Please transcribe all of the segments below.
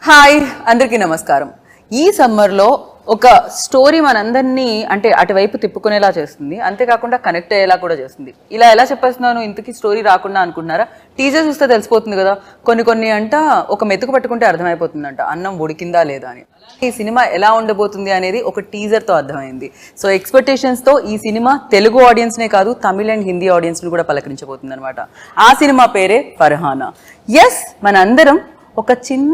Hi అందరికీ నమస్కారం. ఈ సమ్మర్లో ఒక స్టోరీ మనందరినీ అంటే అటువైపు తిప్పుకునేలా చేస్తుంది, అంతేకాకుండా కనెక్ట్ అయ్యేలా కూడా చేస్తుంది. ఇలా ఎలా చెప్పేస్తున్నాను, ఇంతకీ స్టోరీ రాకుండా అనుకుంటున్నారా? టీజర్ చూస్తే తెలిసిపోతుంది కదా. కొన్ని అంట ఒక మెతుకు పట్టుకుంటే అర్థమైపోతుందంట అన్నం ఉడికిందా లేదా అని. ఈ సినిమా ఎలా ఉండబోతుంది అనేది ఒక టీజర్తో అర్థమైంది. సో ఎక్స్పెక్టేషన్స్తో ఈ సినిమా తెలుగు ఆడియన్స్నే కాదు, తమిళ్ అండ్ హిందీ ఆడియన్స్ని కూడా పలకరించబోతుంది అనమాట. ఆ సినిమా పేరే ఫర్హానా. ఎస్, మనందరం ఒక చిన్న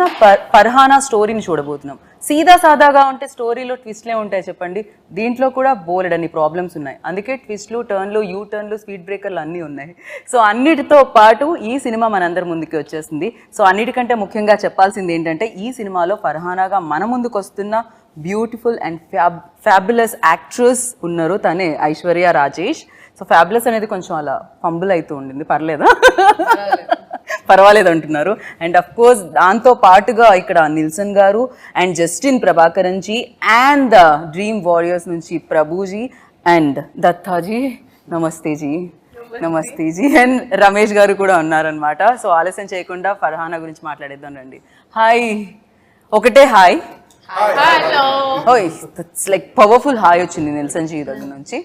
ఫర్హానా స్టోరీని చూడబోతున్నాం. సీదా సాదాగా ఉంటే స్టోరీలో ట్విస్ట్లే ఉంటాయి చెప్పండి. దీంట్లో కూడా బోలెడన్ని ప్రాబ్లమ్స్ ఉన్నాయి. అందుకే ట్విస్ట్లు, టర్న్లు, యూ టర్న్లు, స్పీడ్ బ్రేకర్లు అన్నీ ఉన్నాయి. సో అన్నిటితో పాటు ఈ సినిమా మనందరి ముందుకి వచ్చేసింది. సో అన్నిటికంటే ముఖ్యంగా చెప్పాల్సింది ఏంటంటే, ఈ సినిమాలో ఫర్హానాగా మన ముందుకు వస్తున్న బ్యూటిఫుల్ అండ్ ఫ్యాబులస్ యాక్ట్రెస్ ఉన్నారు. తనే ఐశ్వర్య రాజేష్. సో ఫ్యాబులస్ అనేది కొంచెం అలా ఫంబుల్ అవుతూ ఉండింది, పర్లేదా? పర్వాలేదు అంటున్నారు. అండ్ అఫ్ కోర్స్ దాంతో పాటుగా ఇక్కడ నిల్సన్ గారు and Justin Prabhakaran ji and the Dream Warriors నుంచి ప్రభుజీ అండ్ దత్తాజీ, నమస్తేజీ, నమస్తేజీ, అండ్ రమేష్ గారు కూడా ఉన్నారనమాట. సో ఆలస్యం చేయకుండా ఫర్హానా గురించి మాట్లాడేద్దాం రండి. హాయ్, ఒకటే హాయ్. ఓయ్, దట్స్ లైక్ పవర్ఫుల్ హాయ్ వచ్చింది నిల్సన్ జీ దగ్గర నుంచి.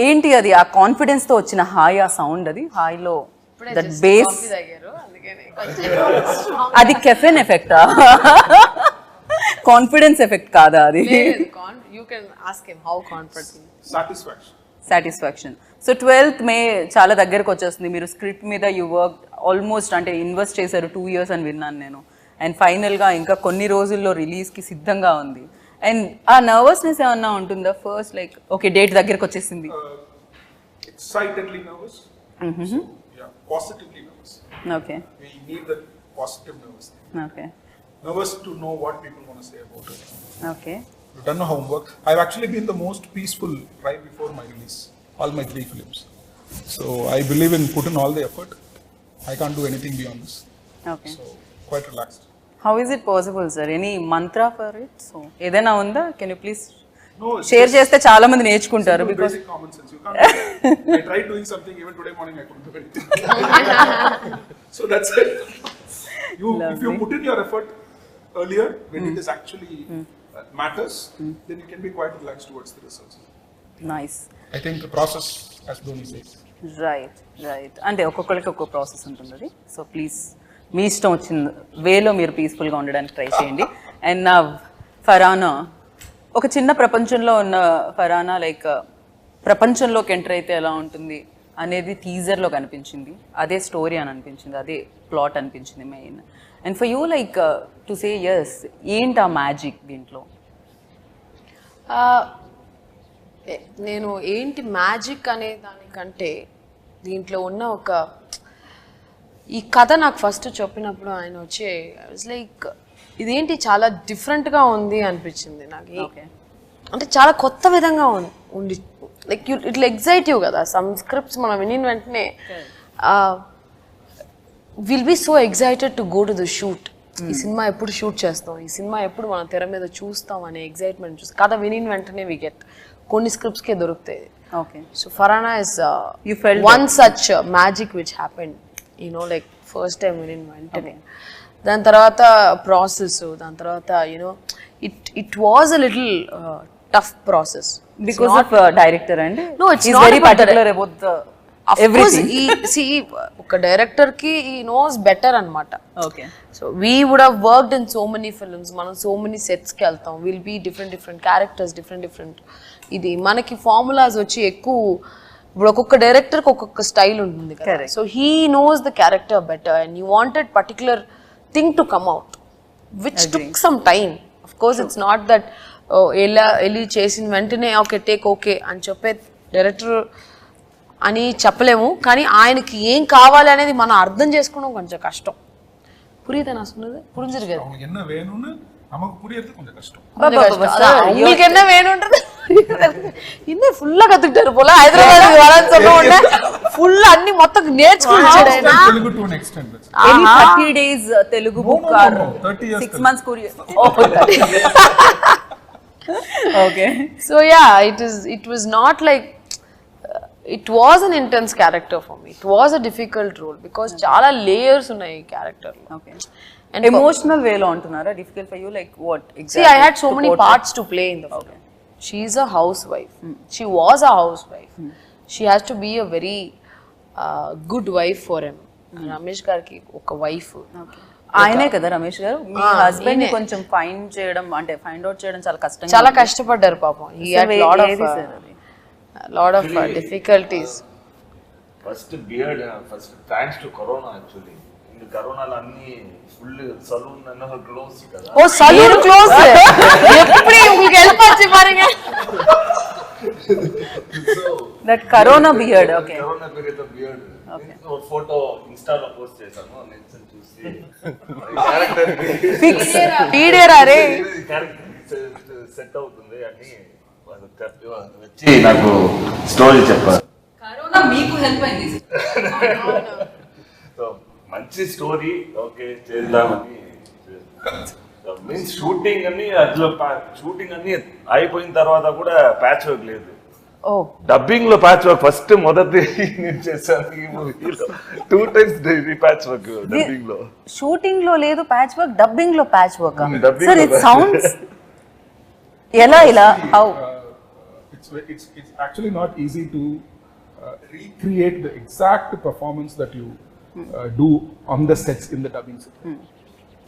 ఏంటి అది, ఆ కాన్ఫిడెన్స్తో వచ్చిన హాయ్, ఆ సౌండ్, అది హాయ్లో దట్ బేస్, అది కెఫెన్ ఎఫెక్టా, కాన్ఫిడెన్స్ ఎఫెక్ట్ కాదా అది? సాటిస్ఫాక్షన్. సో 12th May చాలా దగ్గరకు వచ్చేస్తుంది. మీరు స్క్రిప్ట్ మీద యూ వర్క్ ఆల్మోస్ట్, అంటే ఇన్వెస్ట్ చేశారు 2 years అని విన్నాను నేను. అండ్ ఫైనల్గా ఇంకా కొన్ని రోజుల్లో రిలీజ్కి సిద్ధంగా ఉంది. అండ్ ఆ నర్వస్నెస్ ఏమన్నా ఉంటుందా ఫస్ట్, లైక్ ఓకే డేట్ దగ్గరకు వచ్చేసింది? Excitedly nervous. So, yeah, positively nervous. Okay. We need that positive nervousness. Okay. Nervous to know what people want to say about it. Okay. We've done our homework. I've actually been the most peaceful right before my release, all my 3 films. So I believe in put in all the effort. I can't do anything beyond this. Okay. So quite relaxed. How is it possible, sir? Any mantra for it? So ఏదైనా ఉందా? Can you please No, share చేస్తే చాలా మంది నేర్చుకుంటారు. because basic common sense. You can't. I tried doing something even today morning. I couldn't do anything. So that's it. If you put in your effort earlier when it is actually matters, then you can be quite relaxed towards the results. Nice. I think the process, as Dhoni says. Right. అంటే ఒక్కొక్కరికి ఒక్కొక్క process ఉంటుంది అది. So please మీ ఇష్టం వచ్చిన వేలో మీరు పీస్ఫుల్గా ఉండడానికి ట్రై చేయండి. అండ్ నా ఫర్హానా ఒక చిన్న ప్రపంచంలో ఉన్న ఫర్హానా, లైక్ ప్రపంచంలోకి ఎంటర్ అయితే ఎలా ఉంటుంది అనేది టీజర్లో కనిపించింది. అదే స్టోరీ అని అనిపించింది, అదే ప్లాట్ అనిపించింది main. And for you like to say yes, ఏంటి ఆ మ్యాజిక్ దీంట్లో? నేను ఏంటి మ్యాజిక్ అనే దానికంటే దీంట్లో ఉన్న ఒక ఈ కథ నాకు ఫస్ట్ చెప్పినప్పుడు ఆయన వచ్చి లైక్ ఇదేంటి చాలా డిఫరెంట్గా ఉంది అనిపించింది నాకు. అంటే చాలా కొత్త విధంగా ఉండి లైక్ ఇట్లా ఎగ్జైటివ్ కదా. సమ్ స్క్రిప్ట్స్ మనం వినిన వెంటనే will be so excited to go to the shoot. ఈ సినిమా ఎప్పుడు షూట్ చేస్తాం, ఈ సినిమా ఎప్పుడు మనం తెర మీద చూస్తాం అనే ఎగ్జైట్మెంట్ చూసి కథ వినిన వెంటనే వి గెట్. కొన్ని స్క్రిప్ట్స్కే దొరుకుతాయి. So Farhana is one such magic which happened, like first time వినిన వెంటనే. దాని తర్వాత ప్రాసెస్, దాని తర్వాత it was a little tough process because of director and no it's very particular about the ఒక డైరెక్టర్ కి ఈ నోస్ బెటర్ అనమాట. Okay. So we would have worked in so many films, మనం సో మెనీ సెట్స్ కి వెళ్తాం, will be different characters, different ఇది మనకి formulas వచ్చి ఎక్కువ. ఇప్పుడు ఒక్కొక్క డైరెక్టర్కి ఒక్కొక్క స్టైల్ ఉంటుంది కదా. So he knows the character better and you wanted particular thing to come out, which took some time. Of course, it's not that eli chesin ventane okay take okay అని చెప్పే డైరెక్టర్ అని చెప్పలేము. కానీ ఆయనకి ఏం కావాలి అనేది మనం అర్థం చేసుకోవడం కొంచెం కష్టం. పురియుదా சொன்னது புரிஞ்சிருக்காது. அவங்க என்ன வேணும்னு நமக்கு புரியறது கொஞ்சம் கஷ்டம். உங்களுக்கு என்ன வேணும்ன்றது இன்னும் ஃபுல்லா கத்துக்கிட்டாரு போல. ஹைதராபாத் வரேன்னு சொன்ன உடனே ఫుల్ అన్ని మొత్తం నేర్చుకున్నాడు ఆయన. Telugu to next time. Any 30 days Telugu book or 6 months Korean. Okay. So yeah, it was not like it was an intense character for me. It was a difficult role because చాలా layers ఉన్నాయి ఈ character లో. Okay. And emotional వేలో అంటున్నారా difficult for you like what see, I had so many parts to play in the film. She's a housewife. She was a housewife. She has to be a very good wife for him. Ramesh garki oka wife. ఆయనే కదా రమేష్ గారు మీ husband ని కొంచెం find చేయడం అంటే find out చేయడం చాలా కష్టపడ్డారు పాపం. He had lot of difficulties. First beard first thanks to corona actually இந்த కరోనాలో అన్ని ఫుల్ సలూన్ అన్న క్లోజ్ కదా. ఓ సలూన్ క్లోజ్ எப்படி உங்களுக்கு ஹெல்ப் ஆச்சு பாருங்க. That corona beard okay corona period beard ఒక ఫోటో ఇన్స్టాలో పోస్ట్ చేశాను నేను చూసి క్యారెక్టర్ ఫిక్స్ వీడియోరా రే క్యారెక్టర్ సెట్ అవుతుంది అని వచ్చి నాకు స్టోరీ చెప్పారు. కరోనా మీకు హెల్ప్ అయింది సో మంచి స్టోరీ ఓకే చేద్దామని మీన్స్ షూటింగ్ అన్ని అందులో షూటింగ్ అన్ని అయిపోయిన తర్వాత కూడా ప్యాచ్ వర్క్ లేదు. డబ్బింగ్ లో ప్యాచ్ వర్క్ ఫస్ట్ మొదటి నేను చేశాను ఈ మూవీలో 2 times ప్యాచ్ వర్క్ డబ్బింగ్ లో. షూటింగ్ లో లేదు ప్యాచ్ వర్క్, డబ్బింగ్ లో patch work. Dubbing sir it sounds ఎలా how it's actually not easy to recreate the exact performance that you do on the sets in the dubbing set.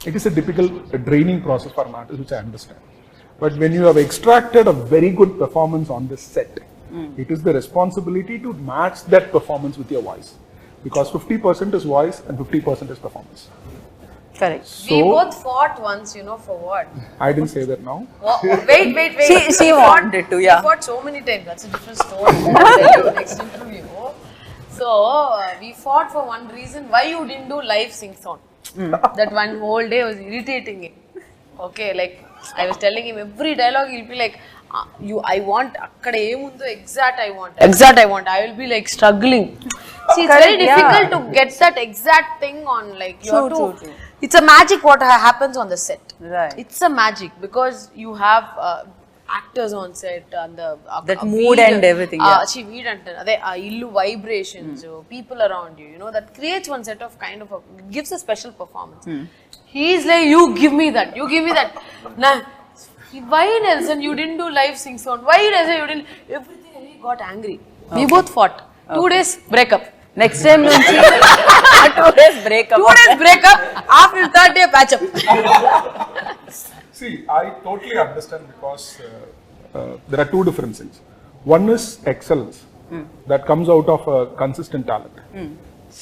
It is a difficult draining process for an artist, which I understand. But when you have extracted a very good performance on the set, it is the responsibility to match that performance with your voice, because 50% is voice and 50% is performance. Correct. We both fought once, you know, for what? I didn't say that now. Wait. She wanted to, yeah. We fought so many times. That's a different story. I'll tell you next interview. So we fought for one reason. Why you didn't do live sing-song? That one whole day was irritating him. Okay, like I was telling him every dialogue he'll be like, I want akkada emundo exact I want. I will be like struggling. See, it's very difficult to get that exact thing on, like you have to. True. It's a magic what happens on the set. Right. It's a magic because you have actors on set and that mood and everything. She weed ante ade illu vibrations, people around you, you know, that creates one set of kind of gives a special performance. He's like, you give me that. Nah, why Nelson you didn't do live sing song? Why Nelson you didn't? Everything. He got angry. We both fought. 2 days breakup. Next time నుంచి 2 days breakup. 2 days breakup. After 3rd day patch up. See, I totally understand because there are two different things. One is excellence that comes out of a consistent talent.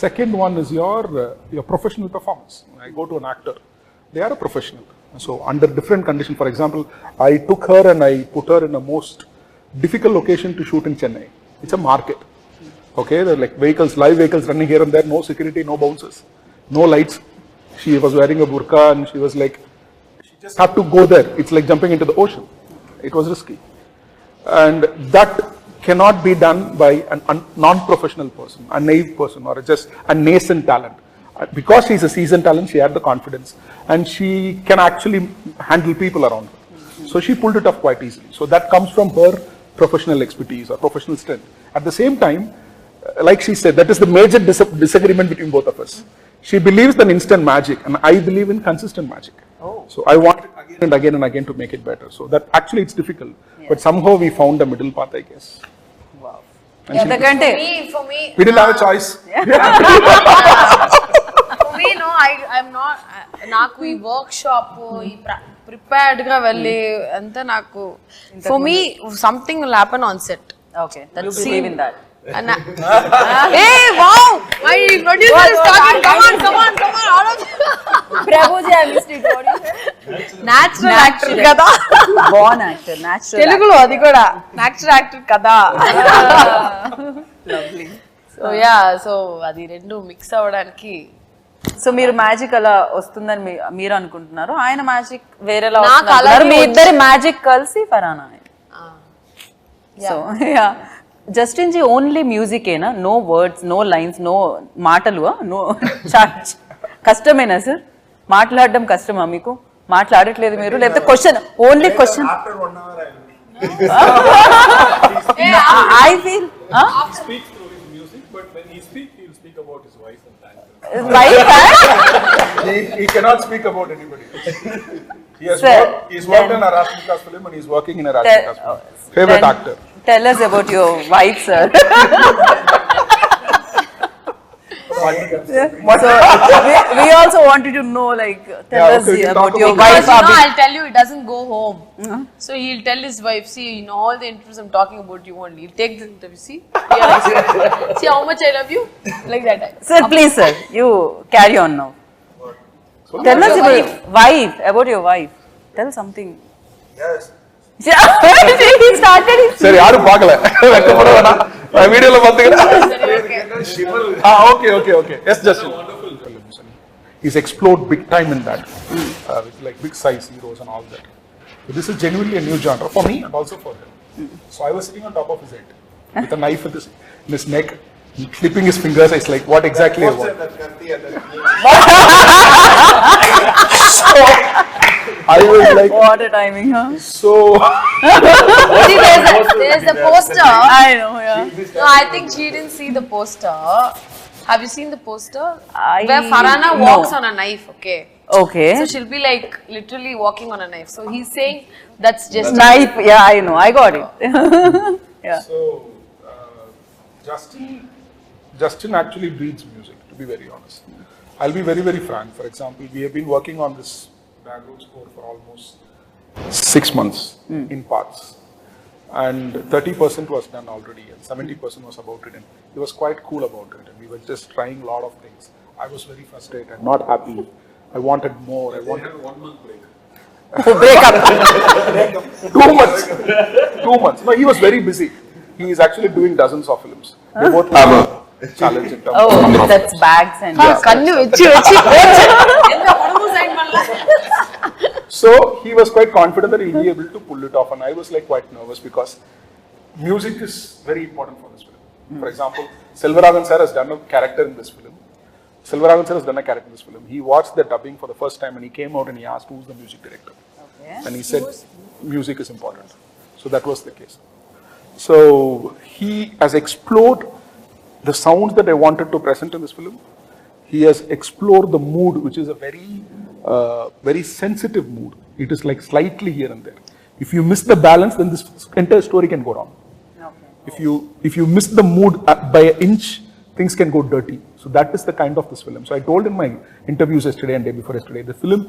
Second one is your professional performance. I go to an actor, they are a professional. So under different conditions, for example, I took her and I put her in a most difficult location to shoot in Chennai. It's a market. Okay, there are like live vehicles running here and there, no security, no bouncers, no lights. She was wearing a burqa and she was like, she just had to go there. It's like jumping into the ocean. It was risky. And that cannot be done by a non-professional person, a naive person, or just a nascent talent. Because she's a seasoned talent, she had the confidence and she can actually handle people around her. So she pulled it off quite easily. So that comes from her professional expertise or professional strength. At the same time, like she said, that is the major disagreement between both of us. She believes in instant magic and I believe in consistent magic. So I want it again and again to make it better. So that actually it's difficult, but somehow we found a middle path, I guess. Wow. And For me, we didn't have a choice. for me, no, I'm not. నాకు ఈ workshop, ఈ prepared గా వెళ్ళి అంతా నాకు. For me, something will happen on set. Okay, that you believe in that. Hey, wow! My producer is talking. Come on. All of you. Prabhuji, I missed it. What you said? Natural actor కదా. Born actor, natural. తెలుగులో అది కూడా natural actor కదా. Lovely. So అది రెండు mix అవ్వడానికి. So మీరు magic అలా వస్తుందని మీరు అనుకుంటున్నారు, ఆయన మ్యాజిక్ వేరేలా నాకు వస్తుంది. అలాగే మీ ఇద్దరి మ్యాజిక్ కలిసి Farhana. So ya Justin ji only music ఏనా, no words, no lines, no మాటలు, నో కష్టమేనా సార్? మాట్లాడడం కష్టమా మీకు? మాట్లాడట్లేదు మీరు, లేకపోతే question only question? I feel He speaks through his music, but when he speaks, he will speak about his wife and that. Wife, huh? He cannot speak about anybody. He's Sir, worked in a Rashmika's film and he's working in a Rashmika's film. Favorite Then actor. Tell us about your wife, sir. So we also wanted to know, like, tell Yeah, us okay, we can about talk your about wife. Because Abhi. I'll tell you, it doesn't go home. So he'll tell his wife, see, in all the interviews I'm talking about you only. He'll take this interview, see? Realize it. See how much I love you? Like that. Sir, please, sir, you carry on now. Tell us about your wife. About your wife. Tell something. Yes. He started his. சரி யாரும் பார்க்கல வெக்கப்பட வேணாம் நான் வீடியோல பாத்துக்கிறேன் okay yes Justin wonderful films and he's explored big time in that with like big size heroes and all that so this is genuinely a new genre for me and also for him so I was sitting on top of his head with a knife in his neck clipping his fingers it's like what exactly I want I was like What a timing, huh? so See, there's the poster. I know, yeah. No, I think she didn't see the poster. Have you seen the poster? I- Where Farhana no. walks on a knife, okay? Okay. So she'll be like literally walking on a knife. So he's saying that's just Knife, yeah, I know. I got it. Yeah. So, Justin actually breathes music, to be very honest. I'll be very, very frank. For example, we have been working on this background score for almost 6 months in parts. And 30% was done already, and 70% was about written. He was quite cool about it, and we were just trying a lot of things. I was very frustrated, not happy. I wanted more. I wanted 1 month break. Break up. 2 months. 2 months. No, he was very busy. He is actually doing dozens of films. They both have a challenge in terms of Oh, number of that's bags and. கண்ணு வச்சு எந்த படமும் sign பண்ணல. So he was quite confident that he'll be able to pull it off, and I was like quite nervous because music is very important for this film. For example, Selvaraghan sir has done a character in this film. Selvaraghan sir has done a character in this film. He watched the dubbing for the first time and he came out and he asked who's the music director, and he said music is important. So that was the case. So he has explored the sounds that I wanted to present in this film. He has explored the mood, which is a very sensitive mood. It is like slightly here and there. If you miss the balance, then this entire story can go wrong. If you miss the mood by an inch, things can go dirty. So that is the kind of this film. So I told in my interviews yesterday and day before yesterday, the film,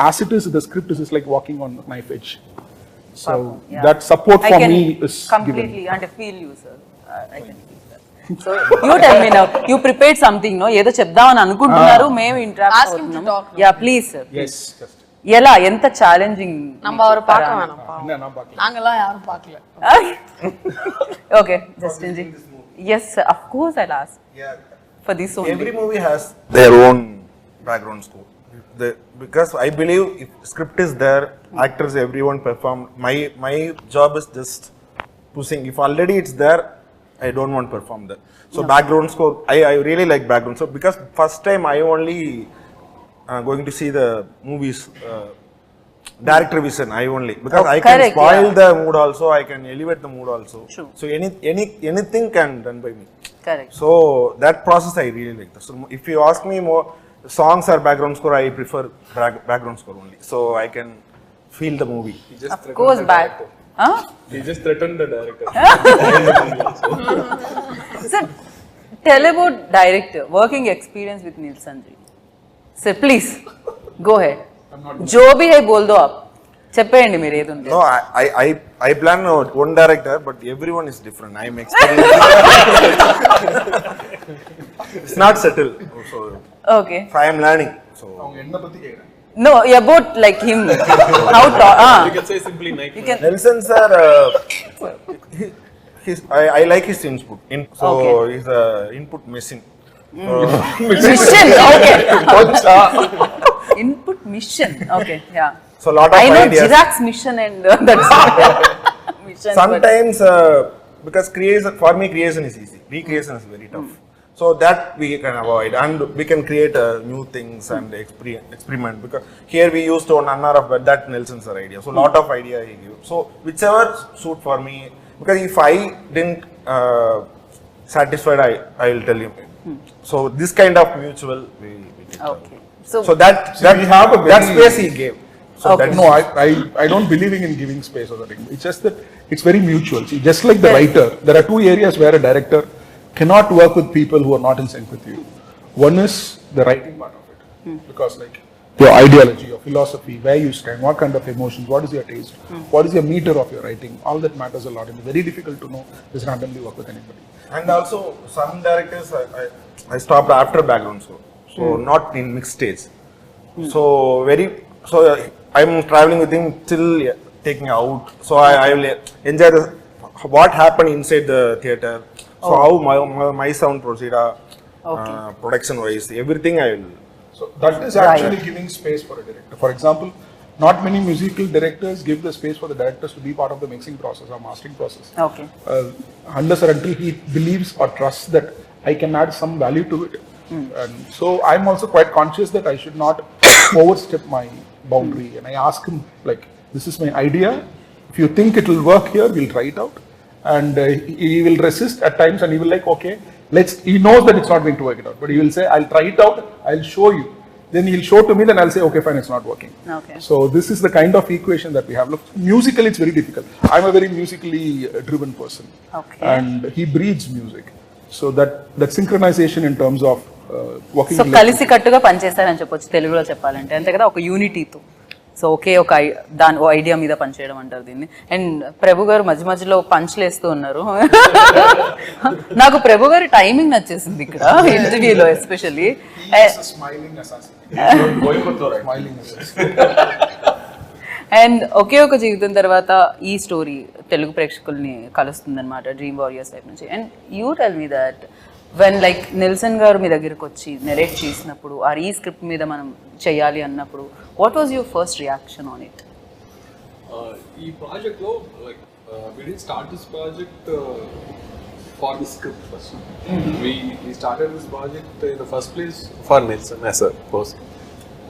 as it is, the script is like walking on a knife edge. So Yeah. that support I for can me is completely given. and I feel you, sir. I can feel that. So you tell me now. You prepared something, no? ఏదో చెప్దామని అనుకుంటున్నారు మేము interact Ask him to అవుతున్నాము. talk. Yeah, please, sir. Yes, just. ఎలా ఎంత challenging நம்ம அவரை பார்க்க வேணாம் பாவம். நான் பார்க்கல. நாங்கெல்லாம் யாரும் பார்க்கல. Okay, Justin ji. Yes, sir. Of course I'll ask Yeah. for this only. Every movie has their own background score. Because I believe if script is there, actors, everyone perform. My job is just to sing. If already it's there, I don't want to perform that. So background score, I really like background score because first time I only going to see the movies director vision. I only because I can correct, spoil yeah. the mood also. I can elevate the mood also. True. So anything can done by me. Correct. So that process I really like. So if you ask me more songs or background score, I prefer background score only. So I can feel the movie. Of course, back. Huh? He just threatened the director. Sir, tell about director, working experience with Nilsson ji. Sir, please, go ahead. जो भी है बोल दो आप. చెప్పేయండి మీరు ఏది ఉంటే. No, I plan one director, but everyone is different. I am experienced. It's not settled. So Okay. I am learning. So அவங்க என்ன பத்தி கேக்குறாங்க? No, about like him. How to, You can say simply Nike. You can. Nelson sir, I like his input. So Okay. he's input machine. Mission. Okay. Input mission. Okay. Yeah. So lot of I know ideas. Chirag's mission and that's mission. but- Sometimes because for me creation is easy. Recreation is very tough. So that we can avoid and we can create new things and experiment because here we used one hour of that Nelson's idea. So lot of idea he give. So whichever suit for me because if I didn't satisfied I will tell him So this kind of mutual, we did. Okay So that we have a that very- space he gave. So Okay. that's No, I don't believe in giving space or something. It's just that it's very mutual. See, just like the Yes. writer, there are two areas where a director cannot work with people who are not in sync with you. One is the writing part of it, because like your ideology, your philosophy, where you stand, what kind of emotions, what is your taste, what is your meter of your writing, all that matters a lot. And it's very difficult to know this randomly work with anybody. And also some directors I stopped after background score, so not in mixed stage. So I'm traveling with him till taking out. So I will enjoy what happened inside the theater. So how my sound procedure, production wise, everything I will. So that is actually giving space for a director. For example, not many musical directors give the space for the directors to be part of the mixing process or mastering process. Okay Unless or until he believes or trusts that I can add some value to it. And so I'm also quite conscious that I should not overstep my boundary. And I ask him, like, this is my idea. If you think it will work here, we'll try it out. And he will resist at times, and he will like, okay, he knows that it's not going to work it out. But he will say, I'll try it out, I'll show you. Then he'll show to me, then I'll say, okay, fine, it's not working. Okay. So this is the kind of equation that we have. Look, musically, it's very difficult. I'm a very musically driven person. Okay. And he breathes music. So that synchronization in terms of working. So కలిసి కట్టుగా పనిచేస్తారని చెప్పొచ్చు తెలుగులో చెప్పాలంటే, అంతే కదా, ఒక యూనిటీతో. So ఒకే ఒక దాని ఐడియా మీద పనిచేయడం అంటారు దీన్ని. అండ్ ప్రభు గారు మధ్య మధ్యలో పంచ్లు వేస్తూ ఉన్నారు. నాకు ప్రభు గారి టైమింగ్ నచ్చేసింది ఇక్కడ ఇంటర్వ్యూలో especially. Smiling assassin. Coimbatore Smiling assassin. And ఒకే ఒక జీవితం తర్వాత ఈ స్టోరీ తెలుగు ప్రేక్షకుల్ని కలుస్తుంది అనమాట, డ్రీమ్ వారియర్స్ వైపు నుంచి. And you tell me that when like Nelson గారు మీ దగ్గరికి వచ్చి నెరేట్ చేసినప్పుడు ఆర్ ఈ స్క్రిప్ట్ మీద మనం చేయాలి అన్నప్పుడు, what was your first reaction on it? ఈ ప్రాజెక్ట్లో like we didn't start this project for the script first. We started this project in the first place for Nelson as a person.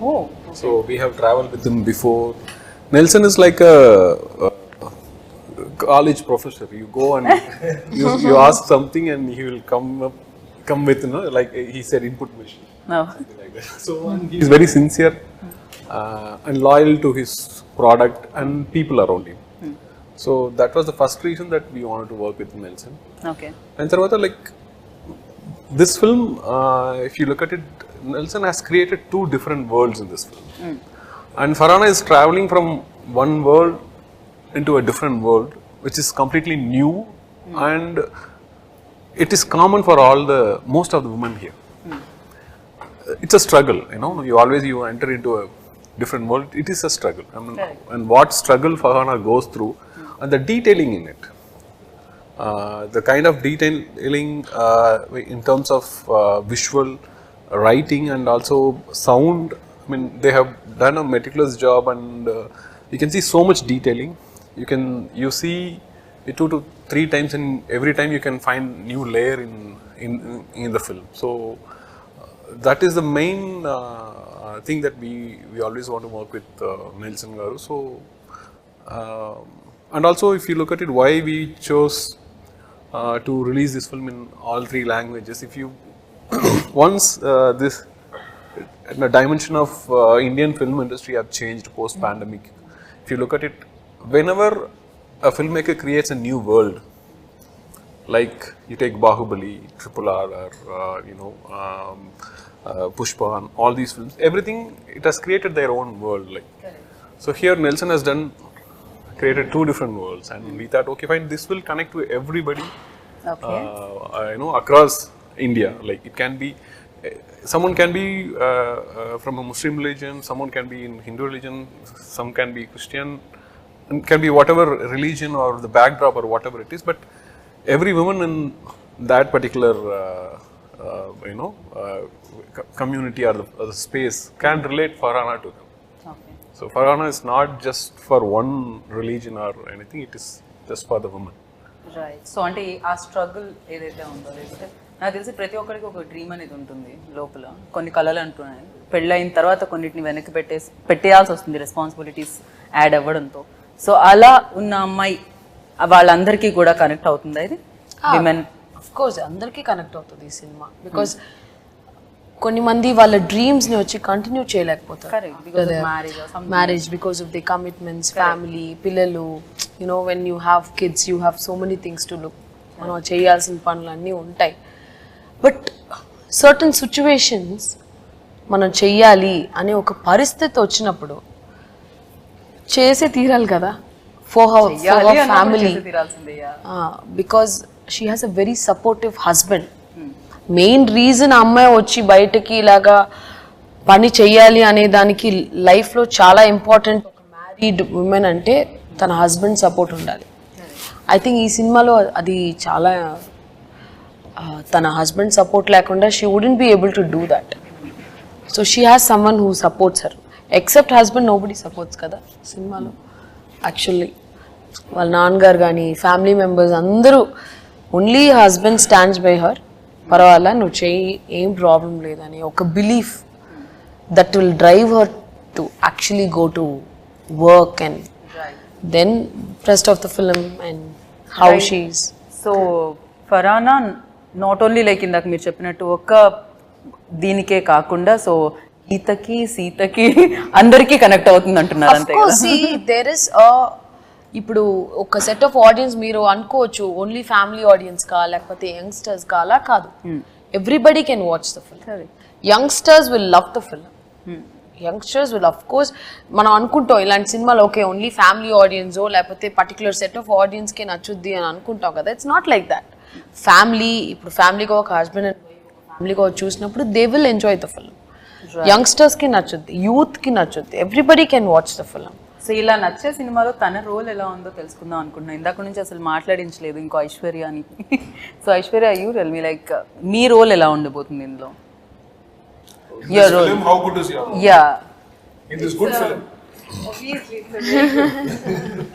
Oh, So we have traveled with him before. Nelson is like a college professor. You go and you ask something and he will come with, you know, like he said, input machine. no. Like that. So and he's very sincere and loyal to his product and people around him. So that was the first reason that we wanted to work with Nelson. Okay. And Tarvata, like this film, if you look at it, Nelson has created two different worlds in this film. And Farhana is traveling from one world into a different world, which is completely new, and it is common for most of the women here. It's a struggle, you know. You enter into a different world. It is a struggle. I mean, and what struggle Farhana goes through, and the detailing in it, the kind of detailing in terms of visual, writing, and also sound. I mean, they have done a meticulous job, and you can see so much detailing. You see it 2 to 3 times, and every time you can find new layer in the film. So that is the main thing that we always want to work with Nelson Garu. So and also, if you look at it, why we chose to release this film in all 3 languages. If you once this the dimension of Indian film industry have changed post-pandemic. If you look at it, whenever a filmmaker creates a new world, like you take Bahubali, RRR, or Pushpa, and all these films, everything, it has created their own world. Like, so here Nelson has created 2 different worlds, and we thought, okay, fine, this will connect to everybody, Okay. Across India. Like it can be. Someone can be from a Muslim religion, someone can be in Hindu religion, some can be Christian, and can be whatever religion or the backdrop or whatever it is. But every woman in that particular community or the space can relate Farhana to them. Okay. So Farhana is not just for one religion or anything; it is just for the woman. Right. So అంటే ఆ struggle ఏదైతే ఉందో, లేకపోతే నాకు తెలిసి ప్రతి ఒక్కరికి ఒక డ్రీమ్ అనేది ఉంటుంది లోపల, కొన్ని కళలు అంటున్నాయి. పెళ్ళైన తర్వాత కొన్నిటిని వెనక్కి పెట్టేయాల్సి వస్తుంది రెస్పాన్సిబిలిటీస్ యాడ్ అవ్వడంతో. సో అలా ఉన్న అమ్మాయి వాళ్ళందరికీ కూడా కనెక్ట్ అవుతుందా ఇది? విమెన్ అఫ్ కోర్స్ అందరికీ కనెక్ట్ అవుతుంది ఈ సినిమా బికాస్ కొన్ని మంది వాళ్ళ డ్రీమ్స్ ని వచ్చి కంటిన్యూ చేయలేకపోతారు Correct, because of marriage or something. Marriage because of the commitments family పిల్లలు you know when you have kids you have so many things to look మనం చేయాల్సిన పనులు అన్నీ ఉంటాయి బట్ సర్టన్ సిచ్యువేషన్స్ మనం చెయ్యాలి అనే ఒక పరిస్థితి వచ్చినప్పుడు చేసే తీరాలి కదా for her family because she has a very supportive husband main reason అమ్మాయి వచ్చి బయటకి ఇలాగా పని చెయ్యాలి అనే దానికి లైఫ్లో చాలా ఇంపార్టెంట్ ఒక మ్యారీడ్ ఉమెన్ అంటే తన హస్బెండ్ సపోర్ట్ ఉండాలి ఐ థింక్ ఈ సినిమాలో అది చాలా తన హస్బెండ్ సపోర్ట్ లేకుండా she wouldn't be able to do that so she has someone who supports her except husband nobody supports కదా సినిమాలో యాక్చువల్లీ వాళ్ళ నాన్నగారు కానీ ఫ్యామిలీ మెంబర్స్ అందరూ only husband stands by her పర్వాలా నువ్వు చెయ్యి ఏం ప్రాబ్లం లేదని ఒక belief that will drive her to actually go to work and then rest of the film and how she's so ఫరానా not only like ఇందాక మీరు చెప్పినట్టు ఒక్క దీనికే కాకుండా సో ఈతకి సీతకి అందరికీ కనెక్ట్ అవుతుంది అంటున్నారు అంతే దేర్ ఇస్ ఇప్పుడు ఒక సెట్ ఆఫ్ ఆడియన్స్ మీరు అనుకోవచ్చు ఓన్లీ ఫ్యామిలీ ఆడియన్స్ కా లేకపోతే యంగ్స్టర్స్ కా అలా కాదు everybody can watch the film youngsters will love the film youngsters will of course మనం అనుకుంటాం ఇలాంటి సినిమాలు ఓకే ఓన్లీ ఫ్యామిలీ ఆడియన్సో లేకపోతే పర్టికులర్ సెట్ ఆఫ్ ఆడియన్స్కి నచ్చుద్ది అని అనుకుంటాం కదా it's not like that family ఇప్పుడు ఫ్యామిలీగా ఒక హస్బెండ్ అండ్ ఫ్యామిలీగా చూసినప్పుడు they will enjoy the film యంగ్స్టర్స్కి నచ్చుద్ది యూత్కి నచ్చుద్ది everybody can watch the film so ఇలా నచ్చే సినిమాలో తన రోల్ ఎలా ఉందో తెలుసుకుందాం అనుకుంటున్నా ఇందాక నుంచి అసలు మాట్లాడించలేదు ఇంకో ఐశ్వర్య అని సో Aishwarya you tell me like me role ఎలా ఉండబోతుంది ఇందులో This film, how good is your role? Yeah In this good film. Obviously, it's a very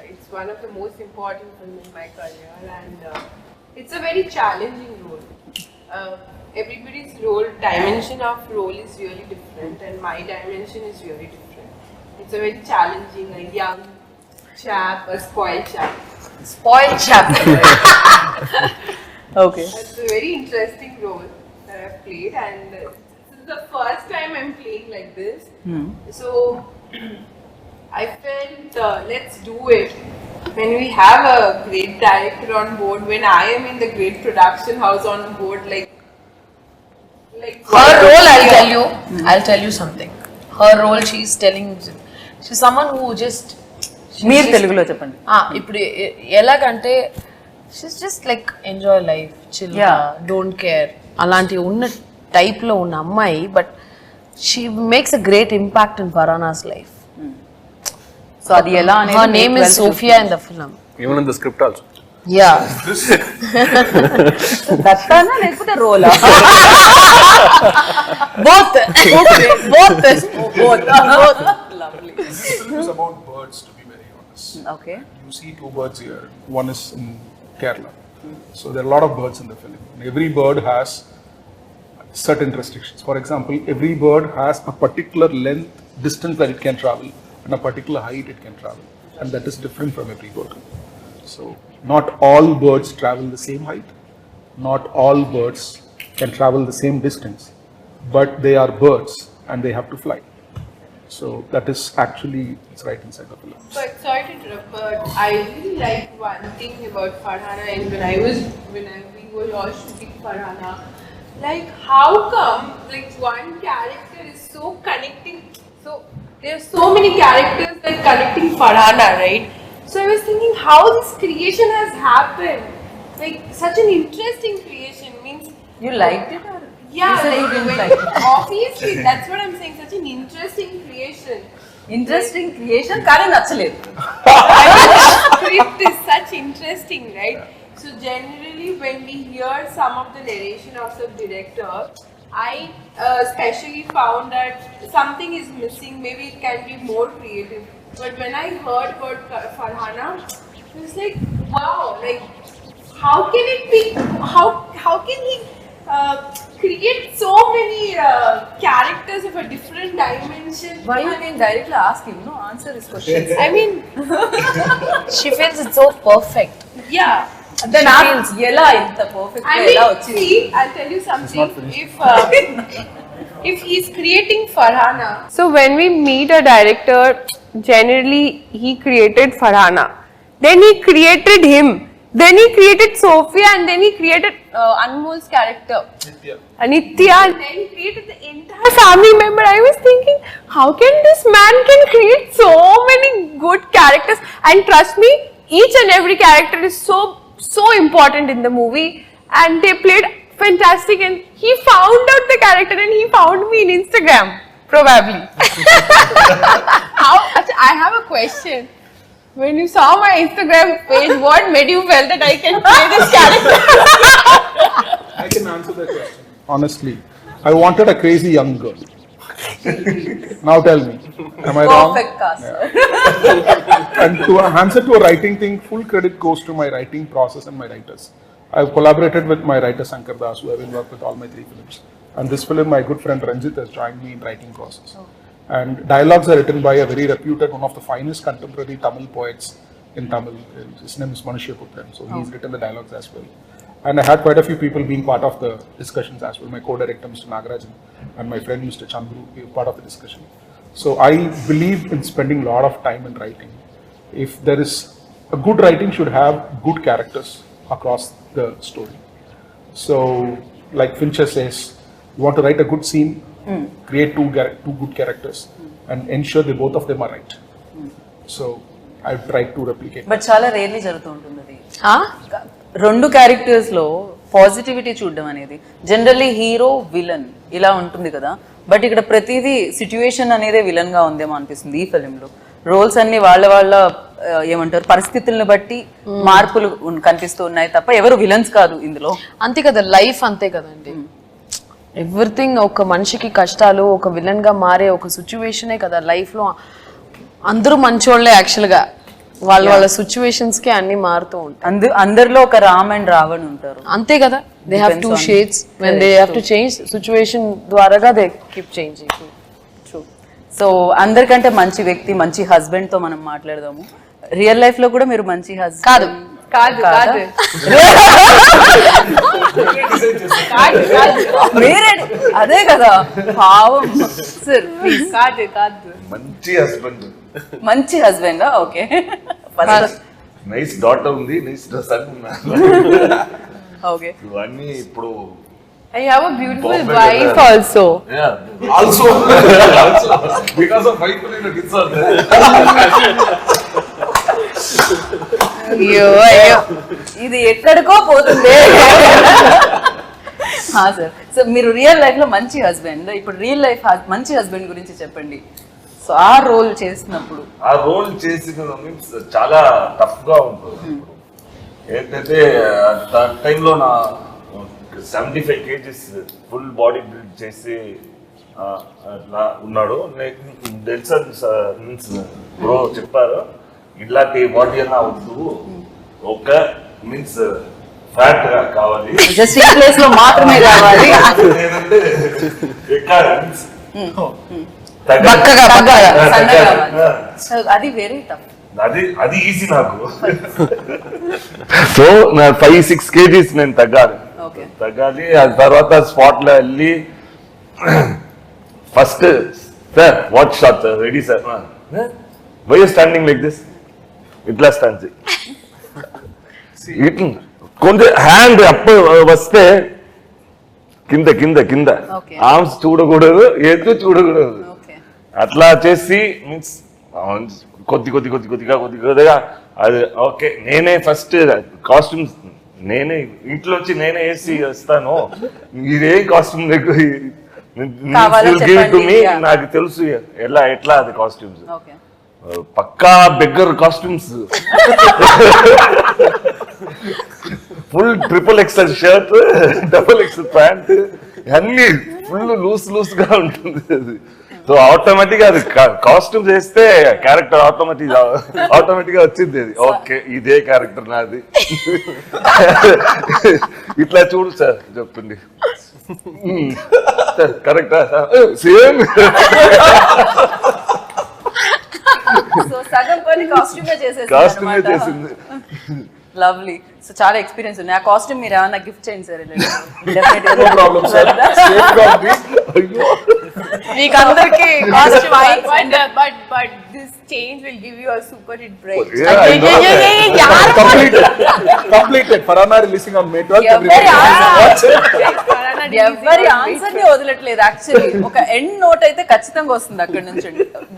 it's one of the most important films in my career, and it's a very challenging role. Everybody's role, dimension of role is really different, and my dimension is really different. It's a very challenging, a young chap, a spoiled chap. Spoiled chap. Okay It's a very interesting role that I've played, and this is the first time I'm playing like this. So I felt let's do it. When we have a great director on board, when I am in the great production house on board, like Her role, I'll tell you something. Her role, she's someone who just మీరు తెలుగులో చెప్పండి ఇప్పుడు ఎలాగంటే she's just like enjoy life chill don't care అలాంటి ఉన్న type లో ఉన్న అమ్మాయి but she makes a great impact in Farhana's life so అది ఎలా her name is Sophia in the film Even in the script also. Ya దత్తానా లేకపోతే రోలా both lovely This film is about birds, to be very honest. Okay You see two birds here. One is in Kerala. So there are a lot of birds in the film. Every bird has certain restrictions. For example, every bird has a particular length, distance that it can travel, and a particular height it can travel, and that is different from every bird. So not all birds travel the same height. Not all birds can travel the same distance, but they are birds and they have to fly. So that is actually, it's right inside the film. But sorry to interrupt, but I really like one thing about Farhana, and when we were all shooting Farhana, like how come like one character is so connecting, so there are so many characters that connecting Farhana, right? So I was thinking how this creation has happened, like such an interesting creation means. You like it or Yeah, You said you like, didn't when- like it. obviously that's what I'm saying. Such an interesting creation. Interesting creation కానీ నచ్చలేదు Script is such interesting, right? So generally, when we hear some of the narration of the director, I especially found that something is missing. Maybe it can be more creative. But when I heard about Farhana, it was like, wow! Like, how can it be? How can he create so many characters of a different dimension? Why you can directly ask him no answer his questions I mean, she feels it's so perfect. yeah. Then ఎలా ఇంత perfect I ఎలా mean, వచ్చింది? see, I'll tell you something. If he's creating Farhana, so when we meet a director, generally he created Farhana, then he created him, then he created Sophia, and then he created Anmol's character, Nitya, and then he created the entire family member. I was thinking, how can this man can create so many good characters? And trust me, each and every character is so important in the movie, and they played fantastic. And he found out the character, and he found me in Instagram, probably. How? I have a question. When you saw my Instagram page, what made you feel that I can play this character? I can answer that question. Honestly, I wanted a crazy young girl. Now tell me, am I wrong? Perfect cast. And to answer to a writing thing, full credit goes to my writing process and my writers. I've collaborated with my writer Sankar Das, who have been worked with all my 3 films. And this film, my good friend Ranjit has joined me in writing process. And dialogues are written by a very reputed, one of the finest contemporary Tamil poets in Tamil. His name is Manushya-Putran. So he's written the dialogues as well. And I had quite a few people being part of the discussions as well. My co-director, Mr. Nagarajan, and my friend, Mr. Chandru, were part of the discussion. So I believe in spending a lot of time in writing. If there is a good writing, should have good characters across the story. So, like Fincher says, you want to write a good scene, create two good characters, and ensure that both of them are right. So, I've tried to replicate. But చాలా rarely జరుగుతూ ఉంటుంది అది. రెండు characters లో positivity చూడడం అనేది generally hero villain ఇలా ఉంటుంది కదా, బట్ ఇక్కడ ప్రతిదీ సిచ్యువేషన్ అనేదే విలన్ గా ఉందేమో అనిపిస్తుంది ఈ ఫిలిం లో. రోల్స్ అన్ని వాళ్ళ ఏమంటారు పరిస్థితులను బట్టి మార్పులు కనిపిస్తూ ఉన్నాయి తప్ప ఎవరు విలన్స్ కాదు ఇందులో. అంతే కదా, లైఫ్ అంతే కదండి. ఎవ్రీథింగ్ ఒక మనిషికి కష్టాలు, ఒక విలన్ గా మారే ఒక సిచ్యువేషనే కదా లైఫ్ లో. అందరూ మంచోళ్లే యాక్చువల్ గా, వాళ్ళ సిచ్యువేషన్స్ కి అన్ని మారుతూ ఉంటాయి. అందరిలో ఒక రామ్ అండ్ రావణ్ ఉంటారు, అంతే కదా. They have 2 shades when they have to change situation ద్వారాగా దే కీప్ చేంజింగ్. సో అందరికంటే మంచి వ్యక్తి, మంచి హస్బెండ్ తో మనం మాట్లాడదాము. రియల్ లైఫ్ లో కూడా మీరు మంచి హస్బెండ్ కాదు మీరే అదే కదా పావం సార్. మంచి హస్బెండ్. మంచి హస్బెండ్ ఓకే. నైస్ డాటర్ ఉంది, నైస్ సన్ ఓకే. ఇవన్నీ ఇప్పుడు I have a beautiful wife also. also because of wife and kids are there. అయ్యో ఇది ఎక్కడికో పోతుంది. సార్, సో మీరు రియల్ లైఫ్ లో మంచి హస్బెండ్, ఇప్పుడు రియల్ లైఫ్ మంచి హస్బెండ్ గురించి చెప్పండి. సో ఆ రోల్ చేసినప్పుడు, ఆ రోల్ చేసిన మీన్స్ చాలా టఫ్ గా ఉంటుంది. ఏంటంటే టైంలో నా 75 kgs ఫుల్ బాడీ బిల్డ్ చేసి అట్లా ఉన్నాడు. మీన్స్ బ్రో చెప్పారు ఇలాంటి బాడీ అన్నా వద్దు, ఒక మీన్స్ ఫ్యాట్ గా కావాలి, జస్ట్ ఈ ప్లేస్ లో మాత్రమే కావాలి, లేదంటే అది వెరీ టఫ్. అది ఈజీ నాకు. సో నా 5-6 kgs నేను తగ్గాలి. ఆ తర్వాత స్పాట్ లో వెళ్ళి first sir what shot sir ready sir, why you standing like this, ఇట్లా స్టాండ్ కొంచెం హ్యాండ్ అప్ వస్తే కింద కింద కింద ఆర్మ్స్ చూడకూడదు, ఎత్తు చూడకూడదు. అట్లా చేసి మీన్స్ కొద్దిగా అది ఓకే. నేనే ఫస్ట్ కాస్ట్యూమ్స్ నేనే ఇంట్లోంచి నేనే వేసి వస్తాను, ఇదే కాస్ట్యూమ్ నాకు తెలుసు ఎట్లా అది కాస్ట్యూమ్స్. పక్కా beggar costumes, full XXL shirt, XXL pant, అన్ని ఫుల్ లూస్ గా ఉంటుంది అది. సో ఆటోమేటిక్ గా అది కాస్ట్యూమ్ చేస్తే క్యారెక్టర్ ఆటోమేటిక్ గా వచ్చింది అది. ఓకే ఇదే క్యారెక్టర్ నాది, ఇట్లా చూడు సార్ చెప్తుంది కరెక్టా సేమ్. కాస్ట్యూమే చేసింది. లవ్లీ. సో చాలా ఎక్స్పీరియన్స్ ఉంది. ఆ కాస్ట్యూమ్ మీరు ఏమన్నా గిఫ్ట్ చేయండి sir. No problem, sir. Safe గా ఉంది. మీకు అందరికి but this change will give you a super hit break. Completed. Farhana releasing on May 12th. ఎవరి ఆన్సర్ ని వదలట్లేదు యాక్చువల్లీ. ఒక ఎండ్ నోట్ అయితే ఖచ్చితంగా వస్తుంది అక్కడ నుంచి.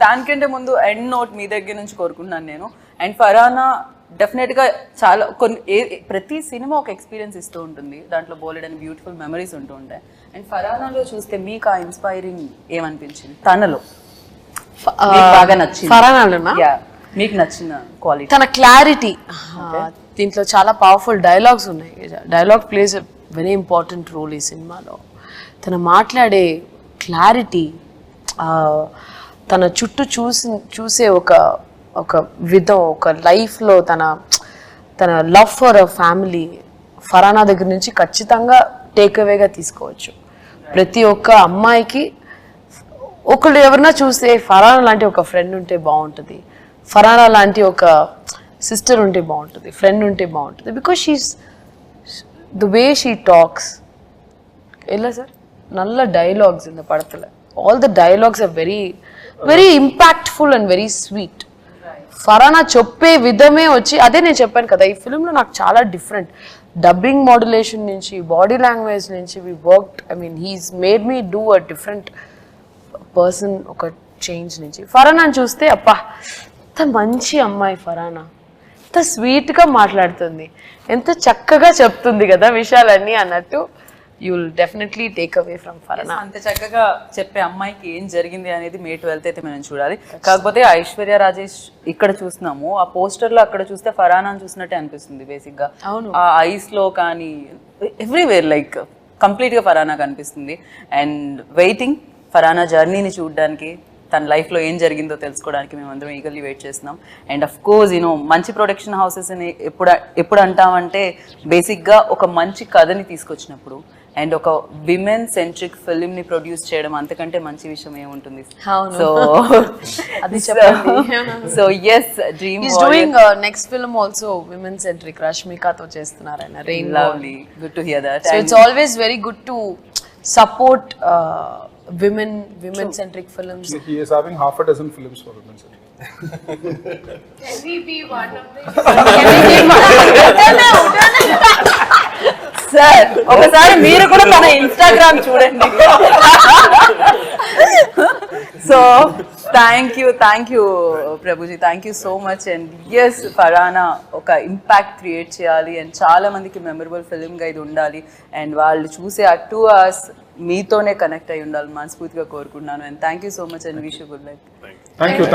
దానికంటే ముందు ఎండ్ నోట్ మీ దగ్గర నుంచి కోరుకుంటున్నాను నేను. అండ్ ఫరానా డెఫినెట్ గా చాలా ప్రతి సినిమా ఒక ఎక్స్పీరియన్స్ ఇస్తూ ఉంటుంది. దాంట్లో బోలెడని బ్యూటిఫుల్ మెమరీస్ ఉంటూ ఉంటాయి. అండ్ ఫరానాలో చూస్తే మీకు ఆ ఇన్స్పైరింగ్ ఏమనిపించింది తనలో? మీకు బాగా నచ్చింది ఫరానాలోనా? మీకు నచ్చిన క్వాలిటీ? తన క్లారిటీ. దీంట్లో చాలా పవర్ఫుల్ డైలాగ్స్ ఉన్నాయి. Dialogue plays a very important role ఈ సినిమాలో. తను మాట్లాడే క్లారిటీ, తన చుట్టూ చూసే ఒక విధం, ఒక లైఫ్లో తన లవ్ ఫర్ అ ఫ్యామిలీ ఫరానా దగ్గర నుంచి ఖచ్చితంగా టేక్ అవేగా తీసుకోవచ్చు. ప్రతి ఒక్క అమ్మాయికి ఒకళ్ళు ఎవరన్నా చూస్తే ఫరానా లాంటి ఒక ఫ్రెండ్ ఉంటే బాగుంటుంది, ఫరానా లాంటి ఒక సిస్టర్ ఉంటే బాగుంటుంది, ఫ్రెండ్ ఉంటే బాగుంటుంది. Because she's the way she talks. ఎలా సార్ நல்ல డైలాగ్స్ இந்த படத்துல. All the dialogues are very very impactful and very sweet. Farhana చెప్పే విధమే వచ్చి అదే నేను చెప్పాను కదా, ఈ ఫిల్మ్లో నాకు చాలా డిఫరెంట్ డబ్బింగ్ మాడ్యులేషన్ నుంచి, బాడీ లాంగ్వేజ్ నుంచి we worked. I mean he's made me do a different person. ఒక చేంజ్ నుంచి ఫరానాని చూస్తే అప్పా ఎంత మంచి అమ్మాయి ఫరానా, ఎంత స్వీట్గా మాట్లాడుతుంది, ఎంత చక్కగా చెప్తుంది కదా విషయాలన్నీ అన్నట్టు. You will definitely take away from ఫరానా. అంత చక్కగా చెప్పే అమ్మాయికి ఏం జరిగింది అనేది May 12th అయితే మనం చూడాలి. కాకపోతే ఐశ్వర్య రాజేష్ ఇక్కడ చూస్తున్నాము, ఆ పోస్టర్ లో అక్కడ చూస్తే ఫరానాని చూసినట్టే అనిపిస్తుంది బేసిక్ గా. ఆ ఐస్ లో కానీ ఎవ్రీవేర్ లైక్ కంప్లీట్ గా ఫరానా కనిపిస్తుంది. అండ్ వెయిటింగ్ ఫరానా జర్నీని చూడడానికి, తన లైఫ్లో ఏం జరిగిందో తెలుసుకోవడానికి మేము అందరం ఈగర్లీ వెయిట్ చేస్తున్నాం. అండ్ అఫ్ కోర్స్ మంచి ప్రొడక్షన్ హౌసెస్ని ఎప్పుడు అంటామంటే బేసిక్గా ఒక మంచి కథని తీసుకొచ్చినప్పుడు అండ్ ఒక విమెన్ సెంట్రిక్ ఫిల్మ్ని ప్రొడ్యూస్ చేయడం అంతకంటే మంచి విషయం ఏముంటుంది. సో అది so is dream doing next film also women centric రష్మికతో చేస్తున్నారు ఆయన. Lovely, good to hear that. So it's always very good to support women centric films. He is having half a dozen films for women centric. Can we be one of them? Sir ఒకసారి మీరు కూడా మన Instagram చూడండి. So thank you Prabhuji, thank you so much. And ఎస్ ఫరానా ఒక impact create చేయాలి and చాలా మందికి మెమరబుల్ ఫిల్మ్గా ఇది ఉండాలి అండ్ వాళ్ళు చూసే ఆ 2 hours మీతోనే కనెక్ట్ అయి ఉండాలి మనస్ఫూర్తిగా కోరుకుంటున్నాను. And thank you so much and wish you good luck. Thank you.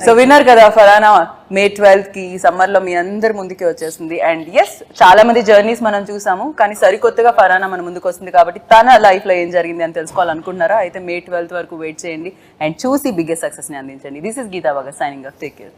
So winner కదా ఫరానా May 12th కి ఈ సమ్మర్ లో మీ అందరి ముందుకి వచ్చేస్తుంది. అండ్ ఎస్ చాలా మంది జర్నీస్ మనం చూసాము, కానీ సరికొత్తగా ఫరానా మన ముందుకు వస్తుంది కాబట్టి తన లైఫ్ లో ఏం జరిగింది అని తెలుసుకోవాలనుకుంటున్నారా? అయితే May 12th వరకు వెయిట్ చేయండి అండ్ చూసి బిగ్గెస్ట్ సక్సెస్ ని అందించండి. This is Geeta Bhagat signing off. Take care.